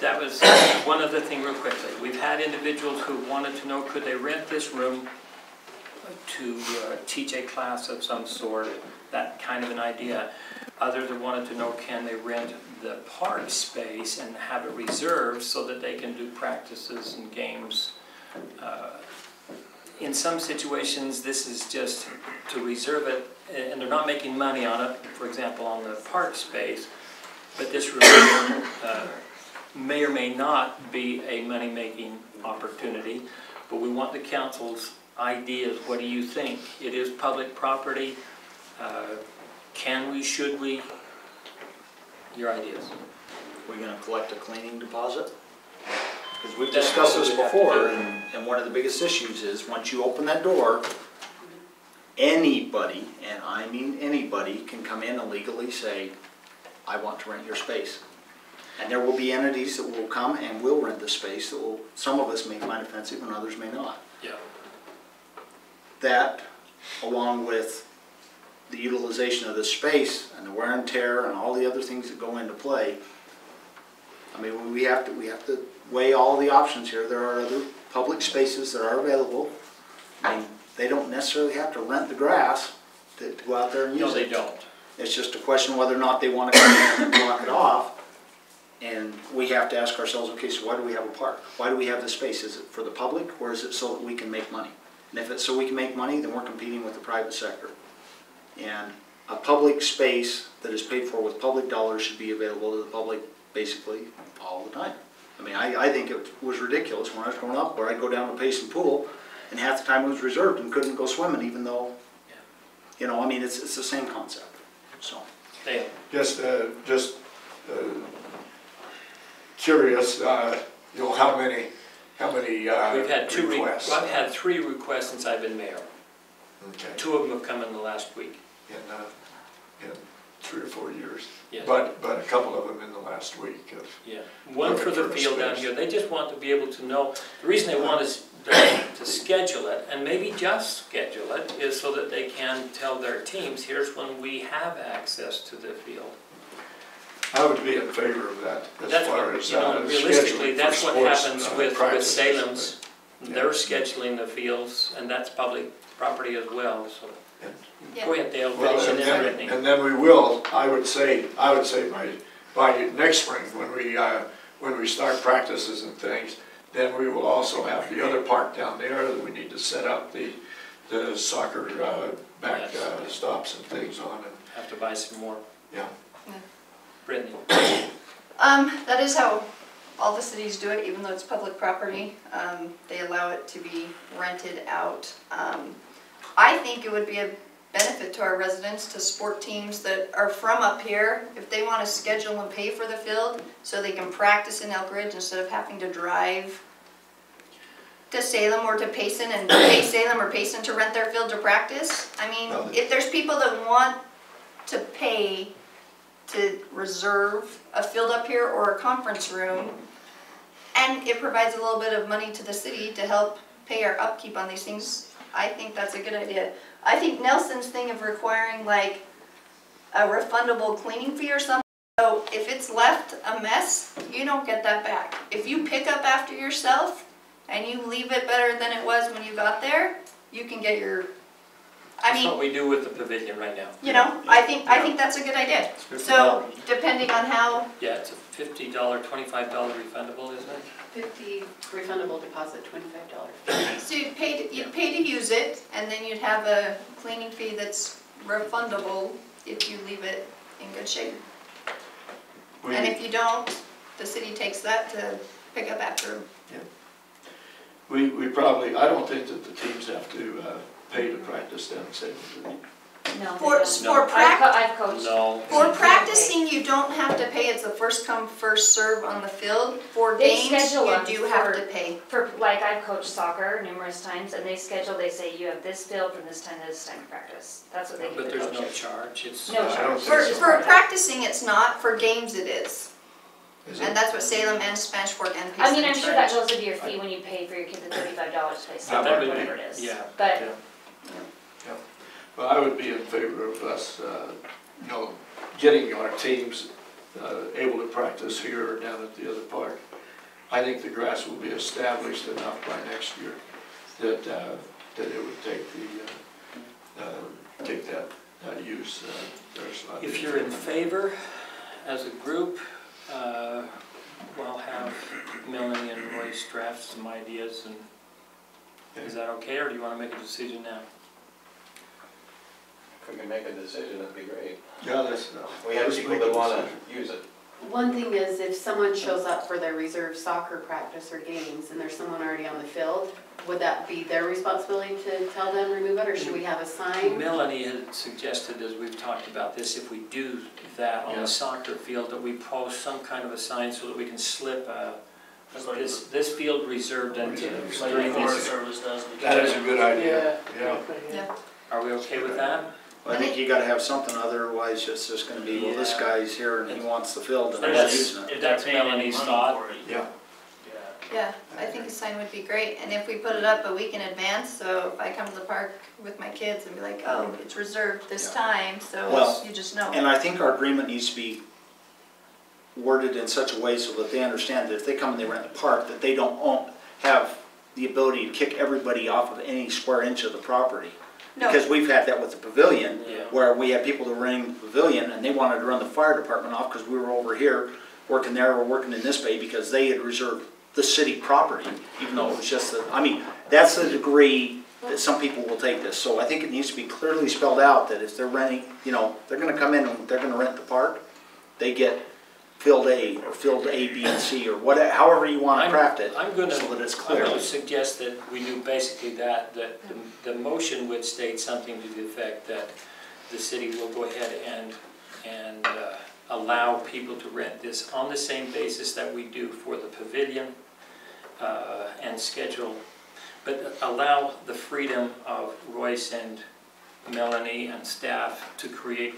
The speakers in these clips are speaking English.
that was one other thing real quickly. We've had individuals who wanted to know, could they rent this room to teach a class of some sort, that kind of an idea. Others have wanted to know, can they rent the park space and have it reserved so that they can do practices and games. In some situations, this is just to reserve it, and they're not making money on it, for example, on the park space, but this room may or may not be a money-making opportunity, but we want the council's ideas. What do you think? It is public property. Can we, should we? Your ideas. We're going to collect a cleaning deposit? Because we've discussed this before, and one of the biggest issues is once you open that door, anybody, and I mean anybody, can come in and legally say, I want to rent your space. And there will be entities that will come and will rent the space that will, some of us may find offensive and others may not. Yeah. That, along with the utilization of the space and the wear and tear and all the other things that go into play, I mean, we have to weigh all the options here. There are other public spaces that are available. I mean, they don't necessarily have to rent the grass to go out there and use it. No, they don't. It's just a question whether or not they want to come in and block it off. And we have to ask ourselves, okay, so why do we have a park? Why do we have this space? Is it for the public, or is it so that we can make money? And if it's so we can make money, then we're competing with the private sector. And a public space that is paid for with public dollars should be available to the public basically all the time. I mean, I think it was ridiculous when I was growing up, where I'd go down to Payson Pool and half the time it was reserved and couldn't go swimming, even though, you know, I mean, it's the same concept. So, Dale. Just curious, you know, how many We've had requests? I've had 3 requests since I've been mayor. Okay. 2 of them have come in the last week. In 3 or 4 years. Yes. But a couple of them in the last week. Yeah. One for the field down here. They just want to be able to know. The reason they want is to schedule it, and maybe just schedule it, is so that they can tell their teams, here's when we have access to the field. I would be in favor of that as That's far what, as you know, realistically, that's what happens with Salem's. Yeah. They're scheduling the fields, and that's public property as well. So Yeah. go ahead, Dale. Well, Finish, and then Brittany. and then we will. I would say by next spring when we start practices and things, then we will also have the other park down there that we need to set up the soccer back stops and things on. And have to buy some more. yeah. Brittany. That is how all the cities do it, even though it's public property. They allow it to be rented out. I think it would be a benefit to our residents, to sport teams that are from up here, if they want to schedule and pay for the field so they can practice in Elk Ridge instead of having to drive to Salem or to Payson and pay Salem or Payson to rent their field to practice. I mean, if there's people that want to pay to reserve a field up here or a conference room, and it provides a little bit of money to the city to help pay our upkeep on these things, I think that's a good idea. I think Nelson's thing of requiring like a refundable cleaning fee or something, so if it's left a mess, you don't get that back. If you pick up after yourself and you leave it better than it was when you got there, you can get your, That's what we do with the pavilion right now. you know, I think that's a good idea. So depending on how. Yeah, it's a $50, $25 refundable, isn't it? 50 refundable deposit, $25. So you'd pay to use it, and then you'd have a cleaning fee that's refundable if you leave it in good shape. And if you don't, the city takes that to pick up after them. Yeah. We probably, I don't think that the teams have to pay to practice down in Salem, do they? No, I've coached. No. For practicing, you don't have to pay. It's a first come, first serve on the field. For They games, schedule you them do have to pay. For, like, I've coached soccer numerous times, and they say you have this field from this time to this time to practice. That's what they do. But the there's no coaches. charge. It's No I don't charge. think so. For practicing, it's not. For games, it is. Is And it? that's what Salem and Spanish Fork and Payson I mean, I'm sure that charge. goes into your fee when you pay for your kid the $35 to play That soccer, would be- whatever it is. yeah. But Yeah. Well, I would be in favor of us, you know, getting our teams able to practice here or down at the other park. I think the grass will be established enough by next year that, that it would take take that use. If you're in favor, as a group, we'll have Melanie and Royce draft some ideas, and is that okay, or do you want to make a decision now? If we can make a decision, that'd be great. Yeah, that's, We have people that wanna use it. One thing is, if someone shows up for their reserve soccer practice or games, and there's someone already on the field, would that be their responsibility to tell them remove it, or should we have a sign? Melanie had suggested, as we've talked about this, if we do that on Yeah. the soccer field, that we post some kind of a sign so that we can slip this field reserved until during this. that is a good idea, yeah. Yeah. Are we okay with that? I think you gotta have something, otherwise it's just gonna be, well, this guy's here and he wants the field and they're not That's- using it. That's Melanie's thought. Yeah. Yeah, I think a sign would be great, and if we put it up a week in advance, so if I come to the park with my kids and be like, oh, it's reserved this Yeah. time, so Well, you just know. And I think our agreement needs to be worded in such a way so that they understand that if they come and they rent the park, that they don't have the ability to kick everybody off of any square inch of the property. No. Because we've had that with the pavilion, Yeah. where we had people that were renting the pavilion and they wanted to run the fire department off because we were over here working there or working in this bay because they had reserved the city property, even though it was just the, I mean, that's the degree that some people will take this. So I think it needs to be clearly spelled out that if they're renting, they're gonna come in and they're gonna rent the park, they get field A or field A, B, and C or whatever, however you wanna craft it, I'm gonna, so that it's I'm clear. gonna suggest that we do basically that the motion would state something to the effect that the city will go ahead and allow people to rent this on the same basis that we do for the pavilion, and schedule, but allow the freedom of Royce and Melanie and staff to create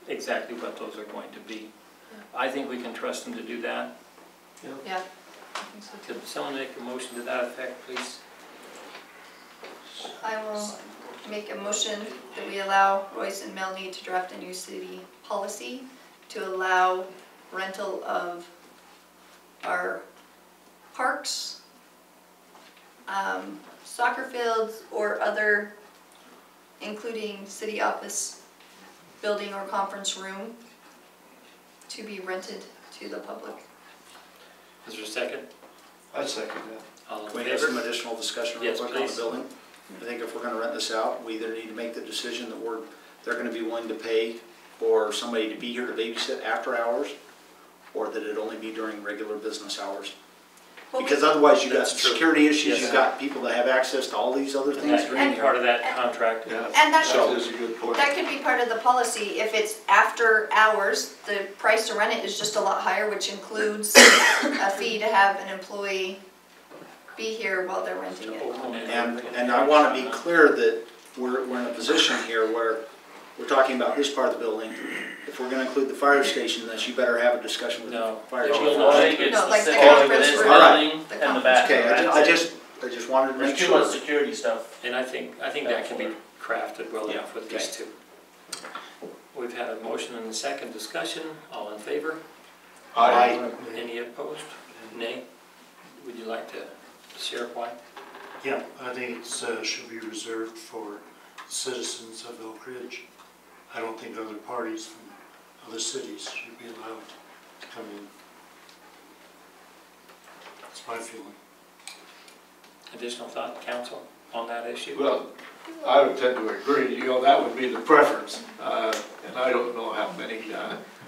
exactly what those are going to be. I think we can trust them to do that. Yeah. I think so too. Could someone make a motion to that effect, please? I will make a motion that we allow Royce and Melanie to draft a new city policy to allow rental of our parks, soccer fields, or other, including city office building or conference room, to be rented to the public. Is there a second? I'd second that. All in Can we have some favor? additional discussion real Yes, quick on the please. building? I think if we're gonna rent this out, we either need to make the decision that they're gonna be willing to pay for somebody to be here to babysit after hours, or that it only be during regular business hours. Because otherwise you've got That's true. security issues, Yes. you've got people that have access to all these other And things. that could be part of that contract. Yeah, And that that is a good point. That could be part of the policy. If it's after hours, the price to rent it is just a lot higher, which includes a fee to have an employee be here while they're renting To it. open it. And I wanna be clear that we're in a position here where we're talking about this part of the building. If we're gonna include the fire station in this, you better have a discussion with the No. fire You'll chief. know. I think it's No, the like the city conference within the room. building The and the conference back. Okay, That's I it. just wanted to There's make too sure. much security stuff. And I think that can be crafted well enough with these two. We've had a motion and a second discussion. All in favor? Aye. Any opposed? Nay? Would you like to share why? Yeah, I think it should be reserved for citizens of Elk Ridge. I don't think other parties from other cities should be allowed to come in. That's my feeling. Additional thought, council, on that issue? Well, I would tend to agree, that would be the preference, and I don't know how many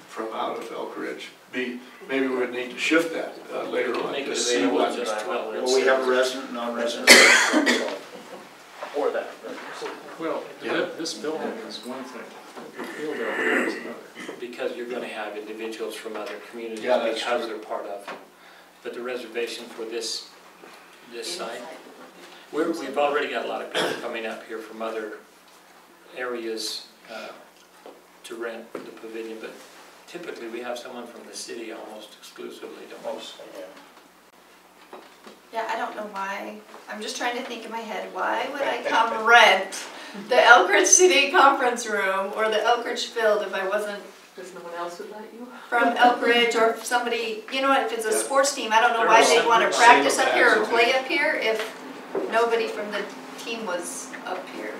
from out of Elk Ridge. Maybe we would need to shift that later on Make to it see available what. just to Elk Ridge. Well, we have a resident, non-resident. Or that. Well, this building is one thing, the field out there is another. Because you're gonna have individuals from other communities Yeah, that's because true. they're part of. But the reservation for this site, we've already got a lot of people coming up here from other areas to rent the pavilion, but typically we have someone from the city almost exclusively, don't we? Mostly, yeah. Yeah, I don't know why. I'm just trying to think in my head, why would I come rent the Elk Ridge City Conference Room or the Elk Ridge Field if I wasn't Because no one else would let you? from Elk Ridge, or if somebody, you know, if it's a Yeah. sports team, I don't know There why was they'd some wanna group practice saying up here or that. play up here if nobody from the team was up here.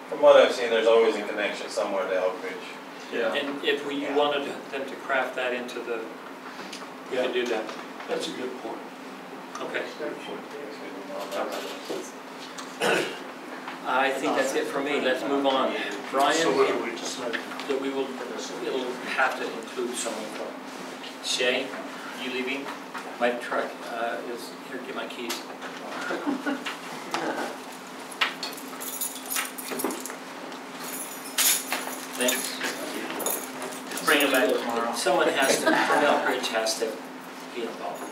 From what I've seen, there's always a connection somewhere to Elk Ridge. Yeah, And if we wanted them to craft that into the, we could do that. that's a good point. Okay. Good point. I think that's it for me. Let's move on. Brian, So what do we decide? that we will, it'll have to include someone from Shay, you leaving? My truck is, here, get my keys. Thanks. Bring it back tomorrow. Someone has to, from Elk Ridge has to be involved.